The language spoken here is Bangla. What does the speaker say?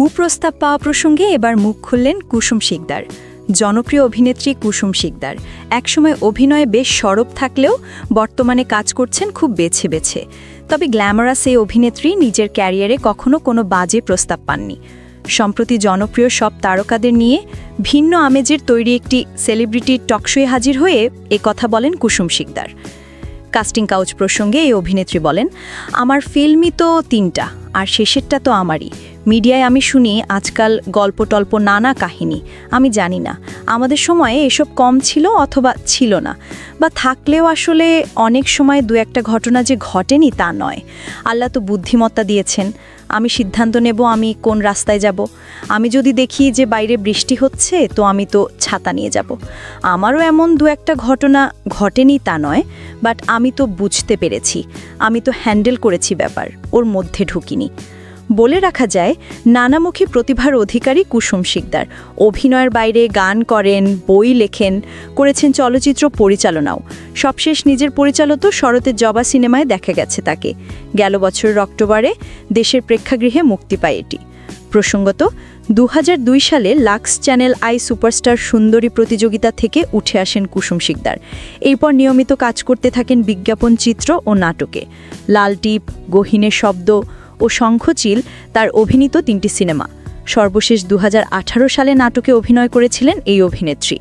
কুপ্রস্তাব পাওয়া প্রসঙ্গে এবার মুখ খুললেন কুসুম শিকদার। জনপ্রিয় অভিনেত্রী কুসুম শিকদার একসময় অভিনয়ে বেশ সরব থাকলেও বর্তমানে কাজ করছেন খুব বেছে বেছে। তবে গ্ল্যামারাস এই অভিনেত্রী নিজের ক্যারিয়ারে কখনো কোনো বাজে প্রস্তাব পাননি। সম্প্রতি জনপ্রিয় সব তারকাদের নিয়ে ভিন্ন আমেজের তৈরি একটি সেলিব্রিটি টকশোয়ে হাজির হয়ে কথা বলেন কুসুম শিকদার। কাস্টিং কাউচ প্রসঙ্গে এই অভিনেত্রী বলেন, আমার ফিল্মই তো 3টা, আর শেষেরটা তো আমারই। মিডিয়ায় আমি শুনি আজকাল গল্প টল্প নানা কাহিনী, আমি জানি না আমাদের সময়ে এসব কম ছিল অথবা ছিল না, বা থাকলেও আসলে অনেক সময় দু একটা ঘটনা যে ঘটেনি তা নয়। আল্লাহ তো বুদ্ধিমত্তা দিয়েছেন, আমি সিদ্ধান্ত নেব আমি কোন রাস্তায় যাব। আমি যদি দেখি যে বাইরে বৃষ্টি হচ্ছে তো আমি তো ছাতা নিয়ে যাব। আমারও এমন দু একটা ঘটনা ঘটেনি তা নয়, বাট আমি তো বুঝতে পেরেছি, আমি তো হ্যান্ডেল করেছি ব্যাপার, ওর মধ্যে ঢুকিনি। বলে রাখা যায়, নানামুখী প্রতিভার অধিকারী কুসুম শিকদার। অভিনয়ের বাইরে গান করেন, বই লেখেন, করেছেন চলচ্চিত্র পরিচালনাও। সবশেষ নিজের পরিচালিত শরতের জবা সিনেমায় দেখা গেছে তাকে। গেল বছরের অক্টোবরে দেশের প্রেক্ষাগৃহে মুক্তি পায় এটি। প্রসঙ্গত 2002 সালে লাক্স চ্যানেল আই সুপারস্টার সুন্দরী প্রতিযোগিতা থেকে উঠে আসেন কুসুম শিকদার। এরপর নিয়মিত কাজ করতে থাকেন বিজ্ঞাপন চিত্র ও নাটকে। লাল টিপ, গহীনের শব্দ ও শঙ্খচিল তার অভিনীত 3টি সিনেমা। সর্বশেষ 2018 সালে নাটকে অভিনয় করেছিলেন এই অভিনেত্রী।